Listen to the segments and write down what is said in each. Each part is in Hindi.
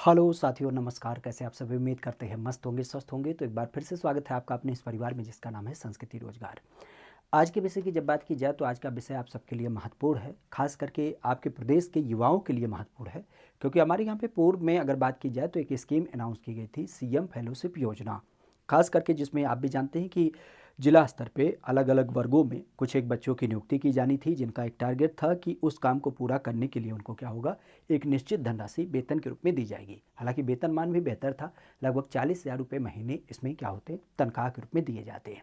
हेलो साथियों, नमस्कार। कैसे आप सभी? उम्मीद करते हैं मस्त होंगे, स्वस्थ होंगे। तो एक बार फिर से स्वागत है आपका अपने इस परिवार में जिसका नाम है संस्कृति रोजगार। आज के विषय की जब बात की जाए तो आज का विषय आप सबके लिए महत्वपूर्ण है, खास करके आपके प्रदेश के युवाओं के लिए महत्वपूर्ण है। क्योंकि हमारे यहाँ पे पूर्व में अगर बात की जाए तो एक स्कीम अनाउंस की गई थी, सीएम फेलोशिप योजना। खास करके जिसमें आप भी जानते हैं कि जिला स्तर पे अलग अलग वर्गों में कुछ एक बच्चों की नियुक्ति की जानी थी, जिनका एक टारगेट था कि उस काम को पूरा करने के लिए उनको क्या होगा, एक निश्चित धनराशि वेतन के रूप में दी जाएगी। हालांकि वेतनमान भी बेहतर था, लगभग 40,000 रुपये महीने इसमें क्या होते हैं, तनख्वाह के रूप में दिए जाते हैं।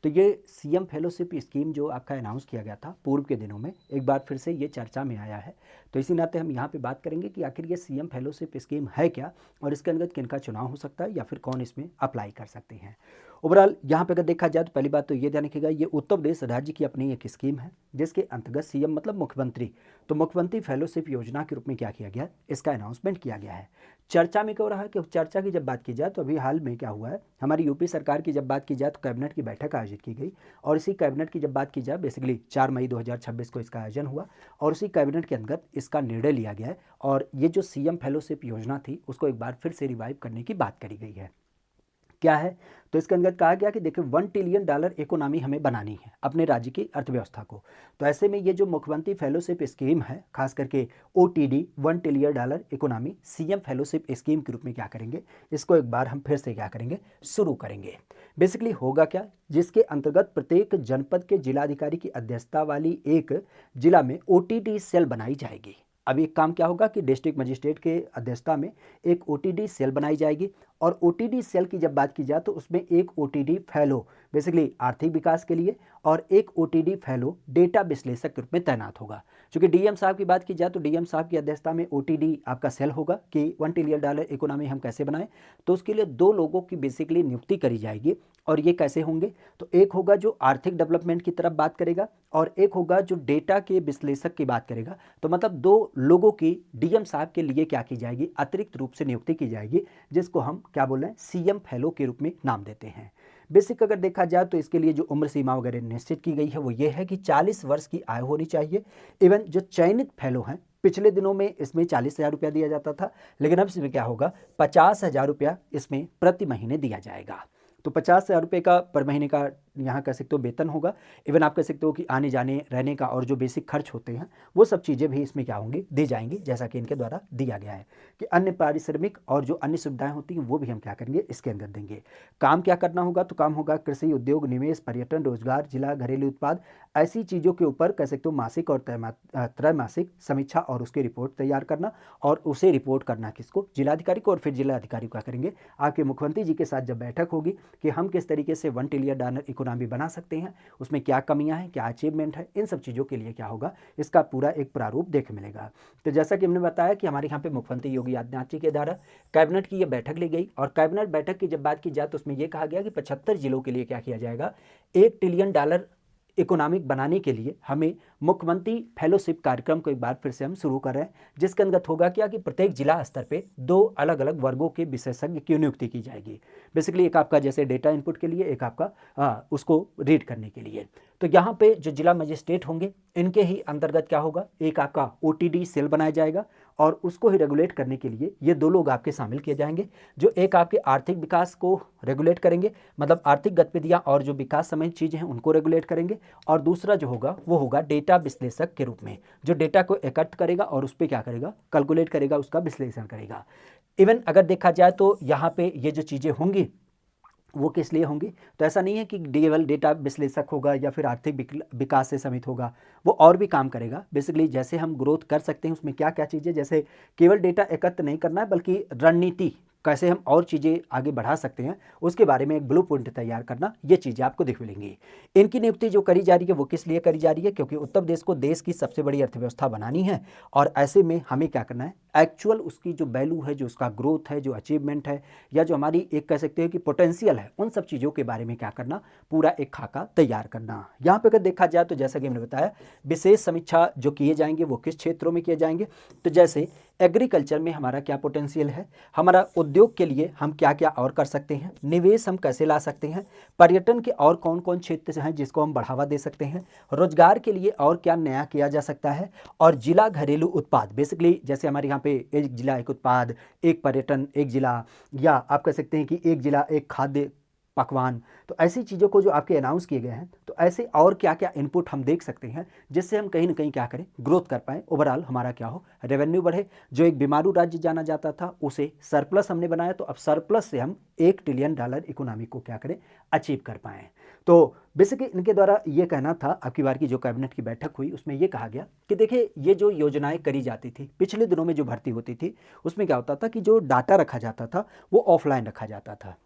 तो ये सीएम फेलोशिप स्कीम जो आपका अनाउंस किया गया था पूर्व के दिनों में, एक बार फिर से ये चर्चा में आया है। तो इसी नाते हम यहाँ पे बात करेंगे कि आखिर ये सीएम फेलोशिप स्कीम है क्या, और इसके अंतर्गत किनका चुनाव हो सकता है या फिर कौन इसमें अप्लाई कर सकते हैं। ओवरऑल यहाँ पे अगर देखा जाए तो पहली बात तो ये ध्यान रखिएगा, ये उत्तर प्रदेश राज्य की अपनी एक स्कीम है जिसके अंतर्गत सीएम मतलब मुख्यमंत्री, तो मुख्यमंत्री फेलोशिप योजना के रूप में क्या किया गया, इसका अनाउंसमेंट किया गया है। चर्चा में क्यों रहा है कि चर्चा की जब बात की जाए तो अभी हाल में क्या हुआ है, हमारी यूपी सरकार की जब बात की जाए तो कैबिनेट की बैठक आयोजित की गई। और इसी कैबिनेट की जब बात की जाए, बेसिकली 4 मई 2026 को इसका आयोजन हुआ और उसी कैबिनेट के अंतर्गत इसका निर्णय लिया गया है। और ये जो सीएम फेलोशिप योजना थी उसको एक बार फिर से रिवाइव करने की बात करी गई है। क्या है, तो इसके अंदर कहा गया कि देखिए $1 ट्रिलियन इकोनॉमी हमें बनानी है अपने राज्य की अर्थव्यवस्था को। तो ऐसे में ये जो मुख्यमंत्री फेलोशिप स्कीम है, खास करके OTT $1 trillion economy CM fellowship scheme के रूप में क्या करेंगे, इसको एक बार हम फिर से क्या करेंगे, शुरू करेंगे। बेसिकली होगा क्या, जिसके अंतर्गत प्रत्येक जनपद के जिलाधिकारी की अध्यक्षता वाली एक जिला में ओटीडी सेल बनाई जाएगी। अब एक काम क्या होगा कि डिस्ट्रिक्ट मजिस्ट्रेट के अध्यक्षता में एक ओटीडी सेल बनाई जाएगी। और ओटीडी सेल की जब बात की जाए तो उसमें एक ओटीडी फैलो बेसिकली आर्थिक विकास के लिए और एक ओटीडी फैलो डेटा विश्लेषक के रूप में तैनात होगा। क्योंकि डीएम साहब की बात की जाए तो डीएम साहब की अध्यक्षता में ओटीडी आपका सेल होगा कि $1 ट्रिलियन इकोनॉमी हम कैसे बनाएं। तो उसके लिए 2 लोगों की बेसिकली नियुक्ति करी जाएगी। और ये कैसे होंगे, तो एक होगा जो आर्थिक डेवलपमेंट की तरफ बात करेगा और एक होगा जो डेटा के विश्लेषक की बात करेगा। तो मतलब 2 लोगों की डीएम साहब के लिए क्या की जाएगी, अतिरिक्त रूप से नियुक्ति की जाएगी, जिसको हम क्या बोल रहे हैं, सीएम फेलो के रूप में नाम देते हैं। बेसिक अगर देखा जाए तो इसके लिए जो उम्र सीमा वगैरह निश्चित की गई है वो ये है कि 40 वर्ष की आयु होनी चाहिए। इवन जो चयनित फेलो हैं, पिछले दिनों में इसमें 40,000 रुपया दिया जाता था, लेकिन अब इसमें क्या होगा, 50,000 रुपया इसमें प्रति महीने दिया जाएगा। तो 50,000 रुपये का पर महीने का यहाँ कह सकते हो वेतन होगा। इवन आप कह सकते हो कि आने जाने रहने का और जो बेसिक खर्च होते हैं वो सब चीज़ें भी इसमें क्या होंगी, दी जाएंगी, जैसा कि इनके द्वारा दिया गया है कि अन्य पारिश्रमिक और जो अन्य सुविधाएं होती हैं वो भी हम क्या करेंगे, इसके अंदर देंगे। काम क्या करना होगा, तो काम होगा कृषि, उद्योग, निवेश, पर्यटन, रोजगार, जिला, घरेलू उत्पाद, ऐसी चीज़ों के ऊपर कह सकते हो मासिक और त्रैमासिक समीक्षा और उसकी रिपोर्ट तैयार करना। और उसे रिपोर्ट करना किसको, जिलाधिकारी को। और फिर जिलाधिकारी क्या करेंगे, आपके मुख्यमंत्री जी के साथ जब बैठक होगी कि हम किस तरीके से $1 ट्रिलियन इकोनॉमी बना सकते हैं, उसमें क्या कमियां हैं, क्या अचीवमेंट है, इन सब चीज़ों के लिए क्या होगा, इसका पूरा एक प्रारूप देखने मिलेगा। तो जैसा कि हमने बताया कि हमारे यहाँ पे मुख्यमंत्री योगी आदित्यनाथ जी के द्वारा कैबिनेट की ये बैठक ली गई। और कैबिनेट बैठक की जब बात की जाए तो उसमें यह कहा गया कि 75 जिलों के लिए क्या किया जाएगा, $1 ट्रिलियन इकोनॉमिक बनाने के लिए हमें मुख्यमंत्री फेलोशिप कार्यक्रम को एक बार फिर से हम शुरू कर रहे हैं, जिसके अंतर्गत होगा क्या कि प्रत्येक जिला स्तर पे 2 अलग अलग वर्गों के विशेषज्ञ की नियुक्ति की जाएगी। बेसिकली एक आपका जैसे डेटा इनपुट के लिए, एक आपका उसको रीड करने के लिए। तो यहाँ पे जो जिला मजिस्ट्रेट होंगे इनके ही अंतर्गत क्या होगा, एक आपका ओटीडी सेल बनाया जाएगा और उसको ही रेगुलेट करने के लिए ये 2 लोग आपके शामिल किए जाएंगे, जो एक आपके आर्थिक विकास को रेगुलेट करेंगे, मतलब आर्थिक गतिविधियां और जो विकास संबंधी चीज़ें हैं उनको रेगुलेट करेंगे। और दूसरा जो होगा वो होगा डेटा विश्लेषक के रूप में, जो डेटा को एकत्र करेगा और उस पर क्या करेगा, कैलकुलेट करेगा, उसका विश्लेषण करेगा। इवन अगर देखा जाए तो यहाँ पे ये जो चीज़ें होंगी वो किस लिए होंगी, तो ऐसा नहीं है कि केवल डेटा विश्लेषक होगा या फिर आर्थिक विकास से समित होगा, वो और भी काम करेगा। बेसिकली जैसे हम ग्रोथ कर सकते हैं उसमें क्या क्या चीज़ें, जैसे केवल डेटा एकत्र नहीं करना है बल्कि रणनीति कैसे हम और चीज़ें आगे बढ़ा सकते हैं उसके बारे में एक ब्लूप्रिंट तैयार करना, ये चीज़ें आपको दिख मिलेंगी। इनकी नियुक्ति जो करी जा रही है वो किस लिए करी जा रही है, क्योंकि उत्तर प्रदेश को देश की सबसे बड़ी अर्थव्यवस्था बनानी है। और ऐसे में हमें क्या करना है, एक्चुअल उसकी जो वैल्यू है, जो उसका ग्रोथ है, जो अचीवमेंट है, या जो हमारी एक कह सकते हैं कि पोटेंशियल है, उन सब चीज़ों के बारे में क्या करना, पूरा एक खाका तैयार करना। यहाँ पे अगर देखा जाए तो जैसा कि हमने बताया, विशेष समीक्षा जो किए जाएंगे वो किस क्षेत्रों में किए जाएंगे, तो जैसे एग्रीकल्चर में हमारा क्या पोटेंशियल है, हमारा उद्योग के लिए हम क्या क्या और कर सकते हैं, निवेश हम कैसे ला सकते हैं, पर्यटन के और कौन कौन क्षेत्र हैं जिसको हम बढ़ावा दे सकते हैं, रोजगार के लिए और क्या नया किया जा सकता है, और जिला घरेलू उत्पाद, बेसिकली जैसे हमारे यहाँ पे एक जिला एक उत्पाद, एक पर्यटन एक जिला, या आप कह सकते हैं कि एक जिला एक खाद्य पकवान। तो ऐसी चीज़ों को जो आपके अनाउंस किए गए हैं, तो ऐसे और क्या क्या इनपुट हम देख सकते हैं जिससे हम कहीं ना कहीं क्या करें, ग्रोथ कर पाएँ, ओवरऑल हमारा क्या हो, रेवेन्यू बढ़े। जो एक बीमारू राज्य जाना जाता था उसे सरप्लस हमने बनाया, तो अब सरप्लस से हम $1 ट्रिलियन इकोनॉमी को क्या करें, अचीव कर पाएँ। तो बेसिकली इनके द्वारा ये कहना था, अब की बार की जो कैबिनेट की बैठक हुई उसमें ये कहा गया कि देखिए ये जो योजनाएं करी जाती थी पिछले दिनों में, जो भर्ती होती थी उसमें क्या होता था कि जो डाटा रखा जाता था वो ऑफलाइन रखा जाता था।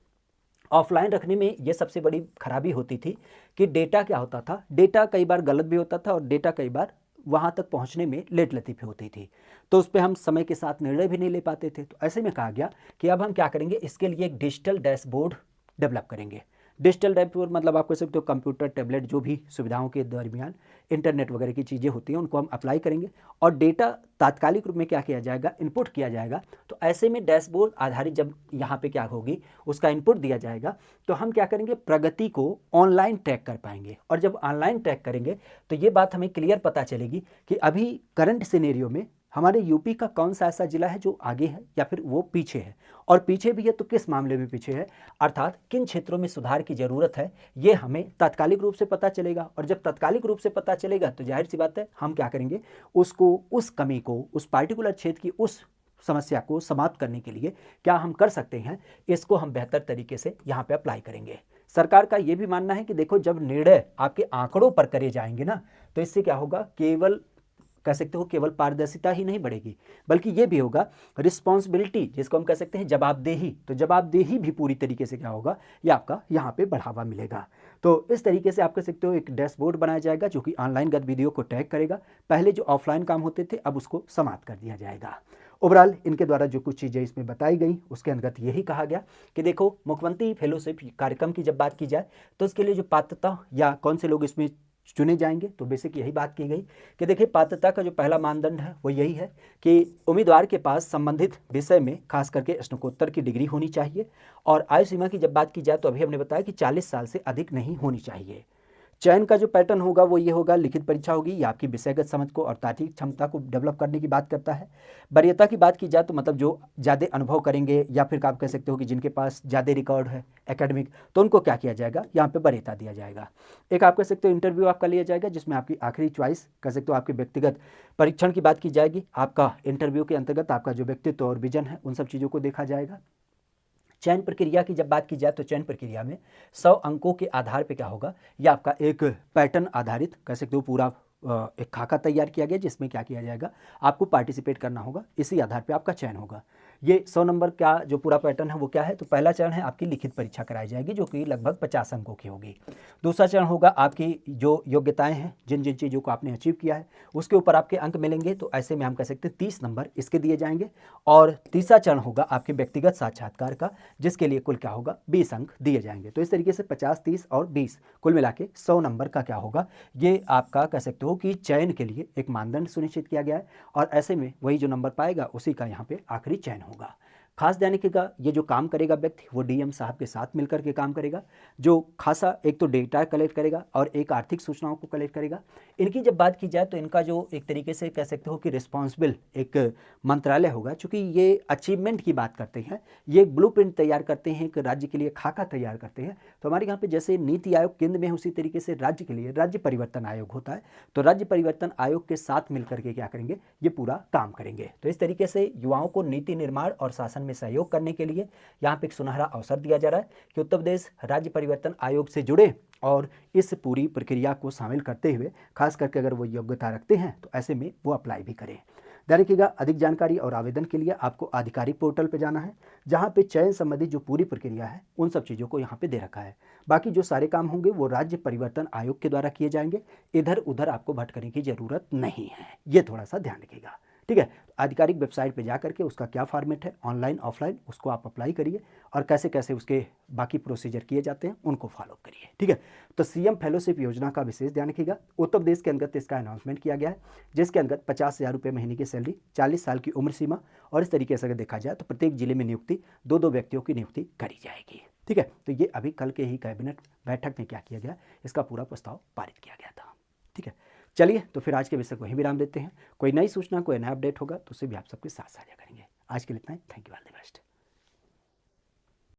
ऑफलाइन रखने में ये सबसे बड़ी खराबी होती थी कि डेटा क्या होता था, डेटा कई बार गलत भी होता था और डेटा कई बार वहाँ तक पहुँचने में लेट लतीफ़ी होती थी, तो उस पर हम समय के साथ निर्णय भी नहीं ले पाते थे। तो ऐसे में कहा गया कि अब हम क्या करेंगे, इसके लिए एक डिजिटल डैशबोर्ड डेवलप करेंगे। डिजिटल डैशबोर्ड मतलब आप कह सकते हो कंप्यूटर, टैबलेट, जो भी सुविधाओं के दरमियान इंटरनेट वगैरह की चीज़ें होती हैं उनको हम अप्लाई करेंगे और डेटा तात्कालिक रूप में क्या किया जाएगा, इनपुट किया जाएगा। तो ऐसे में डैशबोर्ड आधारित जब यहाँ पे क्या होगी, उसका इनपुट दिया जाएगा, तो हम क्या करेंगे, प्रगति को ऑनलाइन ट्रैक कर पाएंगे। और जब ऑनलाइन ट्रैक करेंगे तो ये बात हमें क्लियर पता चलेगी कि अभी करंट सिनेरियो में हमारे यूपी का कौन सा ऐसा जिला है जो आगे है या फिर वो पीछे है, और पीछे भी है तो किस मामले में पीछे है, अर्थात किन क्षेत्रों में सुधार की जरूरत है, ये हमें तात्कालिक रूप से पता चलेगा। और जब तात्कालिक रूप से पता चलेगा तो जाहिर सी बात है हम क्या करेंगे, उसको, उस कमी को, उस पार्टिकुलर क्षेत्र की उस समस्या को समाप्त करने के लिए क्या हम कर सकते हैं, इसको हम बेहतर तरीके से यहाँ पे अप्लाई करेंगे। सरकार का ये भी मानना है कि देखो जब निर्णय आपके आंकड़ों पर करे जाएंगे ना, तो इससे क्या होगा, केवल कह सकते हो केवल पारदर्शिता ही नहीं बढ़ेगी, बल्कि ये भी होगा रिस्पॉन्सिबिलिटी, जिसको हम कह सकते हैं जवाबदेही। तो जवाबदेही भी पूरी तरीके से क्या होगा, ये आपका यहाँ पे बढ़ावा मिलेगा। तो इस तरीके से आप कह सकते हो एक डैशबोर्ड बनाया जाएगा जो कि ऑनलाइन गतिविधियों को ट्रैक करेगा। पहले जो ऑफलाइन काम होते थे अब उसको समाप्त कर दिया जाएगा। ओवरऑल इनके द्वारा जो कुछ चीज़ें इसमें बताई गई उसके अंतर्गत यही कहा गया कि देखो मुख्यमंत्री फेलोशिप कार्यक्रम की जब बात की जाए तो उसके लिए जो पात्रता या कौन से लोग इसमें चुने जाएंगे, तो बेसिक यही बात की गई कि देखिए पात्रता का जो पहला मानदंड है वो यही है कि उम्मीदवार के पास संबंधित विषय में खास करके स्नातकोत्तर की डिग्री होनी चाहिए, और आयु सीमा की जब बात की जाए तो अभी हमने बताया कि 40 साल से अधिक नहीं होनी चाहिए। चयन का जो पैटर्न होगा वो ये होगा, लिखित परीक्षा होगी, ये आपकी विषयगत समझ को और तार्किक क्षमता को डेवलप करने की बात करता है। वरीयता की बात की जाए तो मतलब जो ज़्यादा अनुभव करेंगे या फिर आप कह सकते हो कि जिनके पास ज़्यादा रिकॉर्ड है एकेडमिक, तो उनको क्या किया जाएगा, यहाँ पे वरीयता दिया जाएगा। एक आप कह सकते हो इंटरव्यू आपका लिया जाएगा जिसमें आपकी आखिरी चॉइस कह सकते हो आपके व्यक्तिगत परीक्षण की बात की जाएगी। आपका इंटरव्यू के अंतर्गत आपका जो व्यक्तित्व और विजन है उन सब चीज़ों को देखा जाएगा। चयन प्रक्रिया की जब बात की जाए तो चयन प्रक्रिया में 100 अंकों के आधार पे क्या होगा, ये आपका एक पैटर्न आधारित कह सकते हो पूरा एक खाका तैयार किया गया जिसमें क्या किया जाएगा, आपको पार्टिसिपेट करना होगा, इसी आधार पे आपका चयन होगा। ये 100 नंबर का जो पूरा पैटर्न है वो क्या है, तो पहला चरण है आपकी लिखित परीक्षा कराई जाएगी जो कि लगभग 50 अंकों की होगी। दूसरा चरण होगा आपकी जो योग्यताएं हैं, जिन जिन चीज़ों को आपने अचीव किया है उसके ऊपर आपके अंक मिलेंगे, तो ऐसे में हम कह सकते हैं 30 नंबर इसके दिए जाएंगे। और तीसरा चरण होगा आपके व्यक्तिगत साक्षात्कार का जिसके लिए कुल क्या होगा, 20 अंक दिए जाएंगे। तो इस तरीके से 50, 30 और 20 कुल मिला के 100 नंबर का क्या होगा, ये आपका कह सकते हो कि चयन के लिए एक मानदंड सुनिश्चित किया गया है, और ऐसे में वही जो नंबर पाएगा उसी का यहाँ पे आखिरी चयन होगा। खास ध्यान रखिएगा, ये जो काम करेगा व्यक्ति वो डीएम साहब के साथ मिलकर के काम करेगा, जो खासा एक तो डेटा कलेक्ट करेगा और एक आर्थिक सूचनाओं को कलेक्ट करेगा। इनकी जब बात की जाए तो इनका जो एक तरीके से कह सकते हो कि रिस्पॉन्सिबल एक मंत्रालय होगा, चूँकि ये अचीवमेंट की बात करते हैं, ये एक ब्लूप्रिंट तैयार करते हैं, एक राज्य के लिए खाका तैयार करते हैं। तो हमारे यहाँ पे जैसे नीति आयोग केंद्र में है उसी तरीके से राज्य के लिए राज्य परिवर्तन आयोग होता है, तो राज्य परिवर्तन आयोग के साथ मिलकर के क्या करेंगे, ये पूरा काम करेंगे। तो इस तरीके से युवाओं को नीति निर्माण और शासन में सहयोग करने के लिए यहाँ पे एक सुनहरा अवसर दिया जा रहा है कि उत्तर प्रदेश राज्य परिवर्तन आयोग से जुड़े और इस पूरी प्रक्रिया को शामिल करते हुए खास करके अगर वो योग्यता रखते हैं तो ऐसे में वो अप्लाई भी करें। ध्यान रखिएगा, अधिक जानकारी और आवेदन के लिए आपको आधिकारिक पोर्टल पे जाना है जहाँ पे चयन संबंधी जो पूरी प्रक्रिया है उन सब चीज़ों को यहाँ पे दे रखा है। बाकी जो सारे काम होंगे वो राज्य परिवर्तन आयोग के द्वारा किए जाएंगे, इधर उधर आपको भटकने की ज़रूरत नहीं है, ये थोड़ा सा ध्यान रखिएगा। ठीक है। आधिकारिक वेबसाइट पे जा करके उसका क्या फॉर्मेट है, ऑनलाइन ऑफलाइन, उसको आप अप्लाई करिए और कैसे कैसे उसके बाकी प्रोसीजर किए जाते हैं उनको फॉलो करिए। ठीक है। तो सीएम फेलोशिप योजना का विशेष ध्यान रखिएगा। उत्तर प्रदेश के अंतर्गत इसका अनाउंसमेंट किया गया है, जिसके अंतर्गत 50,000 रुपये महीने की सैलरी, 40 साल की उम्र सीमा, और इस तरीके से अगर देखा जाए तो प्रत्येक जिले में नियुक्ति, 2-2 व्यक्तियों की नियुक्ति करी जाएगी। ठीक है। तो ये अभी कल के ही कैबिनेट बैठक में क्या किया गया, इसका पूरा प्रस्ताव पारित किया गया था। ठीक है। चलिए तो फिर आज के विषय को वहीं विराम देते हैं। कोई नई सूचना, कोई नया अपडेट होगा तो उसे भी आप सबके साथ साझा करेंगे। आज के लिए इतना ही। Thank you, all the best.